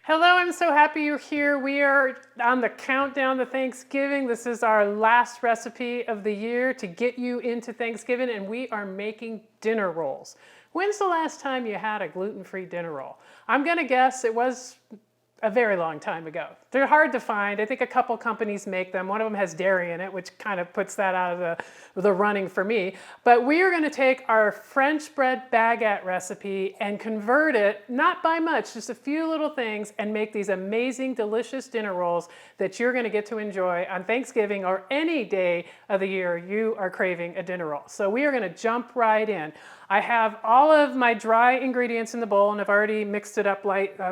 Hello, I'm so happy you're here. We are on the countdown to Thanksgiving. This is our last recipe of the year to get you into Thanksgiving, and we are making dinner rolls. When's the last time you had a gluten-free dinner roll? I'm gonna guess it was a very long time ago. They're hard to find. I think a couple companies make them. One of them has dairy in it, which kind of puts that out of the running for me. But we are going to take our French bread baguette recipe and convert it, not by much, just a few little things, and make these amazing, delicious dinner rolls that you're going to get to enjoy on Thanksgiving or any day of the year you are craving a dinner roll. So we are going to jump right in. I have all of my dry ingredients in the bowl, and I've already mixed it up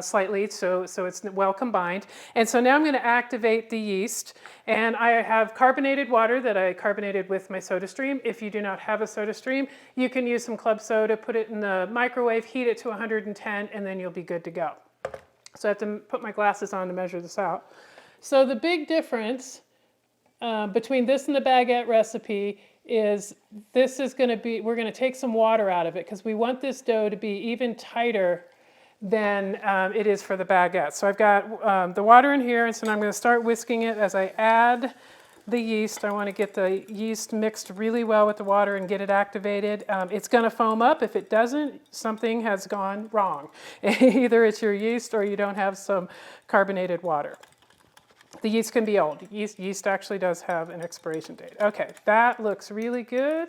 slightly so it's well combined. And so now I'm going to activate the yeast, and I have carbonated water that I carbonated with my soda stream. If you do not have a soda stream, you can use some club soda, put it in the microwave, heat it to 110, and then you'll be good to go. So I have to put my glasses on to measure this out. So the big difference between this and the baguette recipe is this is going to be, we're going to take some water out of it because we want this dough to be even tighter than it is for the baguette. So I've got the water in here, and so I'm going to start whisking it as I add the yeast. I want to get the yeast mixed really well with the water and get it activated. It's going to foam up. If it doesn't, something has gone wrong. Either it's your yeast or you don't have some carbonated water. The yeast can be old. Yeast actually does have an expiration date. Okay, that looks really good.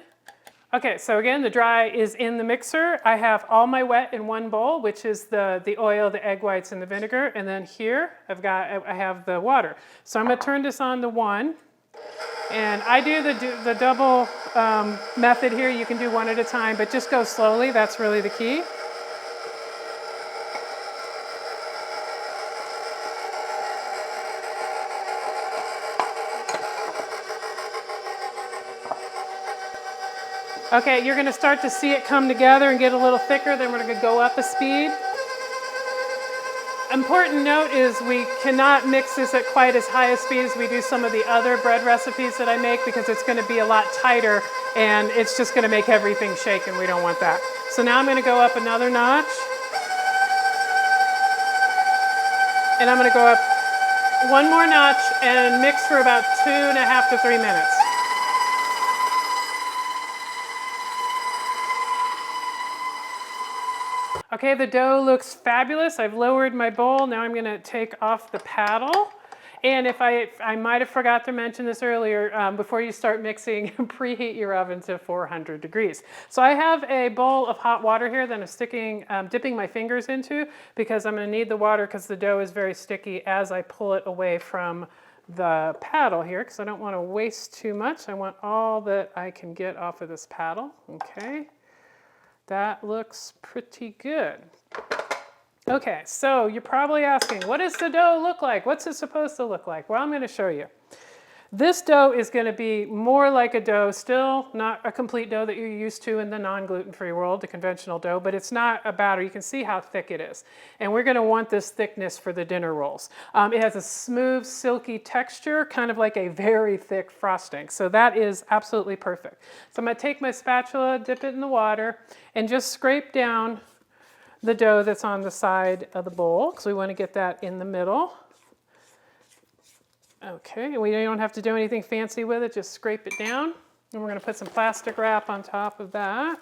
Okay, so again, the dry is in the mixer. I have all my wet in one bowl, which is the oil, the egg whites, and the vinegar. And then here, I have the water. So I'm going to turn this on to 1. And I do the double method here. You can do one at a time, but just go slowly. That's really the key. Okay, you're going to start to see it come together and get a little thicker, then we're going to go up a speed. Important note is we cannot mix this at quite as high a speed as we do some of the other bread recipes that I make because it's going to be a lot tighter and it's just going to make everything shake, and we don't want that. So now I'm going to go up another notch. And I'm going to go up one more notch and mix for about 2.5 to 3 minutes. Okay, the dough looks fabulous. I've lowered my bowl. Now I'm going to take off the paddle. And if I might have forgot to mention this earlier, before you start mixing, preheat your oven to 400 degrees. So I have a bowl of hot water here that I'm dipping my fingers into because I'm going to need the water because the dough is very sticky as I pull it away from the paddle here because I don't want to waste too much. I want all that I can get off of this paddle. Okay. That looks pretty good. Okay, so you're probably asking, what does the dough look like? What's it supposed to look like? Well, I'm going to show you. This dough is going to be more like a dough, still not a complete dough that you're used to in the non-gluten-free world, the conventional dough, but it's not a batter. You can see how thick it is. And we're going to want this thickness for the dinner rolls. It has a smooth, silky texture, kind of like a very thick frosting. So that is absolutely perfect. So I'm going to take my spatula, dip it in the water, and just scrape down the dough that's on the side of the bowl, because we want to get that in the middle. Okay, we don't have to do anything fancy with it, just scrape it down. And we're going to put some plastic wrap on top of that.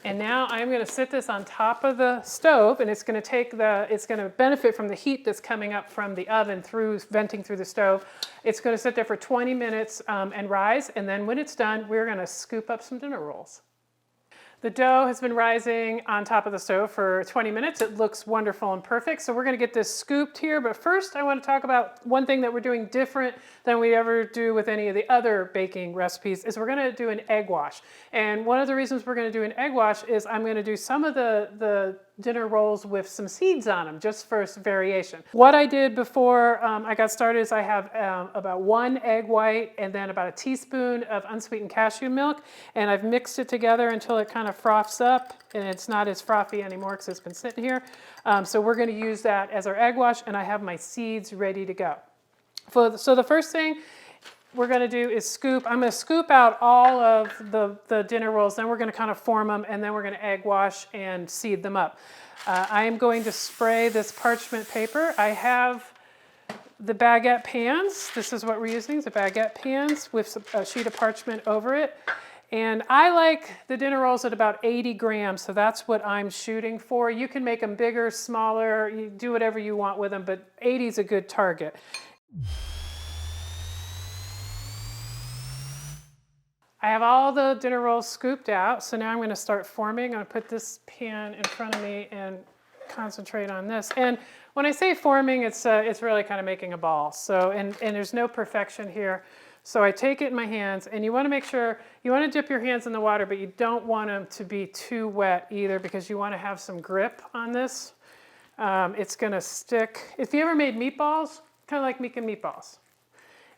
And now I'm going to sit this on top of the stove, and it's going to benefit from the heat that's coming up from the oven venting through the stove. It's going to sit there for 20 minutes and rise, and then when it's done, we're going to scoop up some dinner rolls. The dough has been rising on top of the stove for 20 minutes. It looks wonderful and perfect. So we're going to get this scooped here. But first, I want to talk about one thing that we're doing different than we ever do with any of the other baking recipes is we're going to do an egg wash. And one of the reasons we're going to do an egg wash is I'm going to do some of the dinner rolls with some seeds on them, just for variation. What I did before I got started is I have about 1 egg white and then about a teaspoon of unsweetened cashew milk, and I've mixed it together until it kind of froths up, and it's not as frothy anymore because it's been sitting here. So we're going to use that as our egg wash, and I have my seeds ready to go. So the first thing, we're going to do is scoop. I'm going to scoop out all of the dinner rolls. Then we're going to kind of form them, and then we're going to egg wash and seed them up. I am going to spray this parchment paper. I have the baguette pans. This is what we're using, the baguette pans with a sheet of parchment over it. And I like the dinner rolls at about 80 grams, so that's what I'm shooting for. You can make them bigger, smaller, you do whatever you want with them, but 80 is a good target. I have all the dinner rolls scooped out, so now I'm going to start forming. I'm going to put this pan in front of me and concentrate on this. And when I say forming, it's really kind of making a ball. So, and there's no perfection here. So I take it in my hands, and you want to make sure, you want to dip your hands in the water, but you don't want them to be too wet either, because you want to have some grip on this. It's going to stick. If you ever made meatballs, kind of like making meatballs.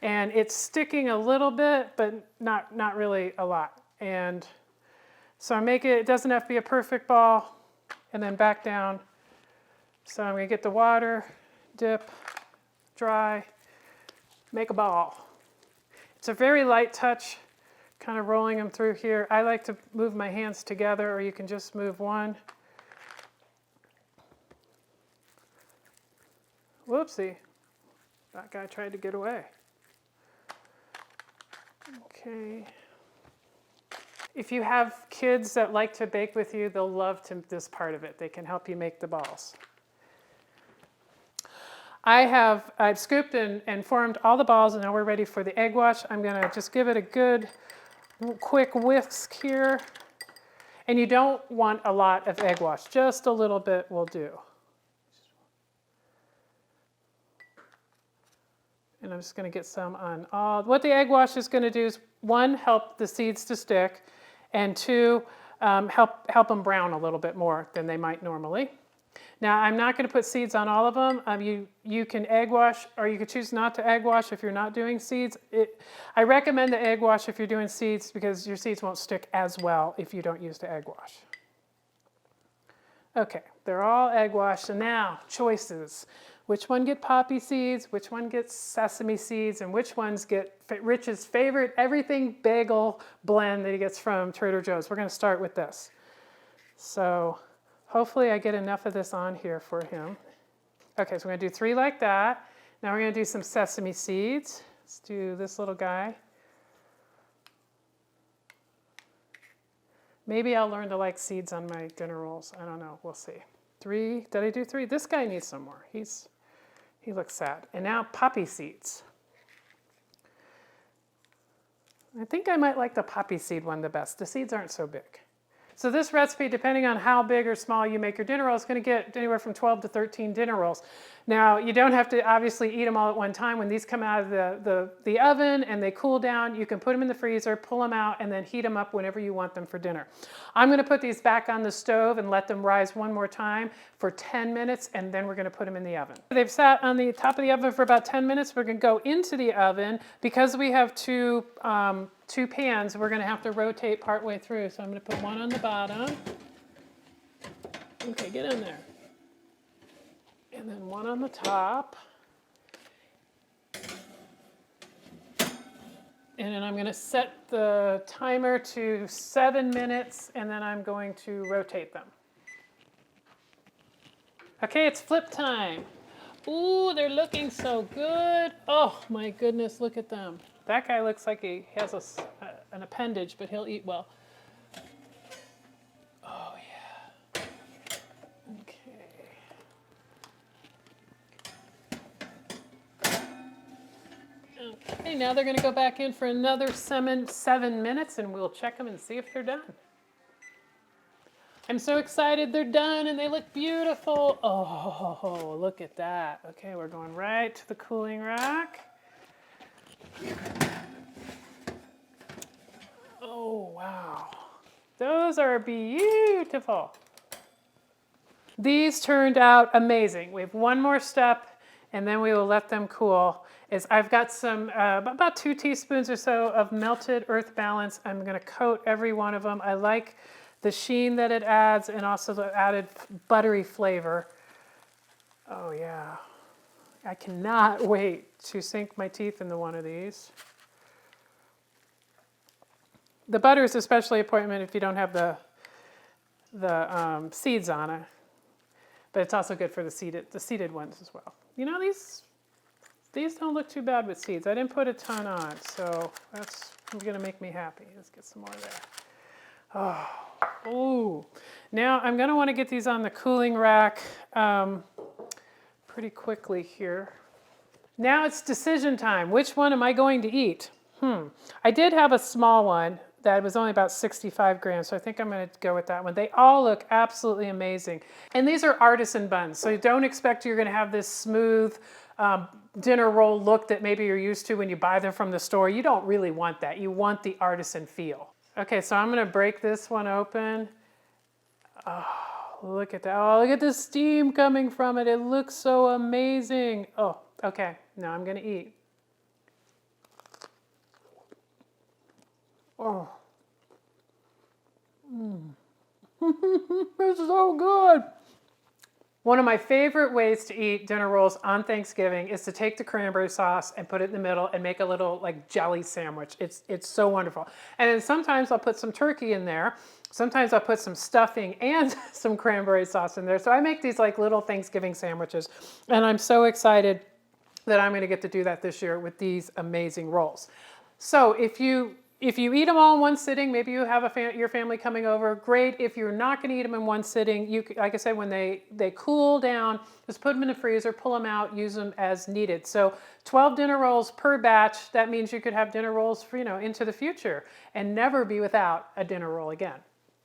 And it's sticking a little bit, but not really a lot. And so I make it, it doesn't have to be a perfect ball, and then back down. So I'm going to get the water, dip, dry, make a ball. It's a very light touch, kind of rolling them through here. I like to move my hands together, or you can just move one. Whoopsie, that guy tried to get away. Okay. If you have kids that like to bake with you, they'll love this part of it. They can help you make the balls. I've scooped and formed all the balls, and now we're ready for the egg wash. I'm going to just give it a good quick whisk here. And you don't want a lot of egg wash. Just a little bit will do. And I'm just going to get some on all. What the egg wash is going to do is, one, help the seeds to stick, and two, help them brown a little bit more than they might normally. Now, I'm not going to put seeds on all of them. You can egg wash, or you could choose not to egg wash if you're not doing seeds. I recommend the egg wash if you're doing seeds, because your seeds won't stick as well if you don't use the egg wash. Okay, they're all egg washed, and now choices. Which one get poppy seeds, which one gets sesame seeds, and which ones get Rich's favorite everything bagel blend that he gets from Trader Joe's. We're going to start with this. So hopefully I get enough of this on here for him. Okay, so we're going to do 3 like that. Now we're going to do some sesame seeds. Let's do this little guy. Maybe I'll learn to like seeds on my dinner rolls. I don't know. We'll see. 3. Did I do 3? This guy needs some more. He looks sad. And now poppy seeds. I think I might like the poppy seed one the best. The seeds aren't so big. So this recipe, depending on how big or small you make your dinner roll, is going to get anywhere from 12 to 13 dinner rolls. Now, you don't have to obviously eat them all at one time. When these come out of the oven and they cool down, you can put them in the freezer, pull them out, and then heat them up whenever you want them for dinner. I'm going to put these back on the stove and let them rise one more time for 10 minutes, and then we're going to put them in the oven. They've sat on the top of the oven for about 10 minutes. We're going to go into the oven. Because we have two pans, we're going to have to rotate partway through. So I'm going to put one on the bottom. Okay, get in there. And then one on the top. And then I'm going to set the timer to 7 minutes, and then I'm going to rotate them. Okay, it's flip time. Ooh, they're looking so good. Oh my goodness, look at them. That guy looks like he has an appendage, but he'll eat well. Oh yeah. Okay, now they're going to go back in for another 7 minutes, and we'll check them and see if they're done. I'm so excited they're done, and they look beautiful. Oh, look at that. Okay, we're going right to the cooling rack. Oh, wow. Those are beautiful. These turned out amazing. We have one more step, and then we will let them cool. I've got some, about 2 teaspoons or so of melted earth balance. I'm going to coat every one of them. I like the sheen that it adds, and also the added buttery flavor. Oh yeah. I cannot wait to sink my teeth into one of these. The butter is especially important if you don't have the seeds on it, but it's also good for the seeded ones as well. You know, these don't look too bad with seeds. I didn't put a ton on, so that's gonna make me happy. Let's get some more there. Oh, ooh. Now I'm gonna want to get these on the cooling rack pretty quickly here. Now it's decision time. Which one am I going to eat? I did have a small one that was only about 65 grams, so I think I'm going to go with that one. They all look absolutely amazing. And these are artisan buns, so don't expect you're going to have this smooth dinner roll look that maybe you're used to when you buy them from the store. You don't really want that. You want the artisan feel. Okay, so I'm going to break this one open. Oh, look at that. Oh, look at the steam coming from it. It looks so amazing. Oh, okay. Now I'm going to eat. Oh. This is so good. One of my favorite ways to eat dinner rolls on Thanksgiving is to take the cranberry sauce and put it in the middle and make a little like jelly sandwich. It's so wonderful. And then sometimes I'll put some turkey in there. Sometimes I'll put some stuffing and some cranberry sauce in there. So I make these like little Thanksgiving sandwiches. And I'm so excited that I'm going to get to do that this year with these amazing rolls. So if you eat them all in one sitting, maybe you have your family coming over, great. If you're not going to eat them in one sitting, like I said, when they cool down, just put them in the freezer, pull them out, use them as needed. So 12 dinner rolls per batch, that means you could have dinner rolls for, into the future and never be without a dinner roll again.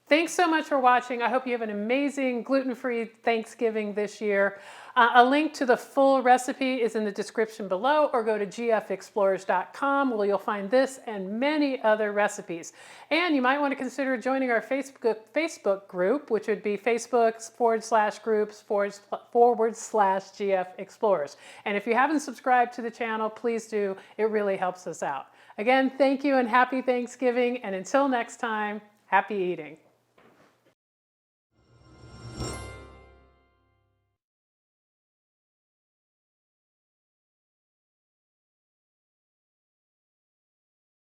Thanks so much for watching. I hope you have an amazing gluten-free Thanksgiving this year. A link to the full recipe is in the description below, or go to gfexplorers.com where you'll find this and many other recipes. And you might want to consider joining our Facebook group, which would be Facebook.com/groups/GFExplorers. And if you haven't subscribed to the channel, please do. It really helps us out. Again, thank you and happy Thanksgiving. And until next time, happy eating.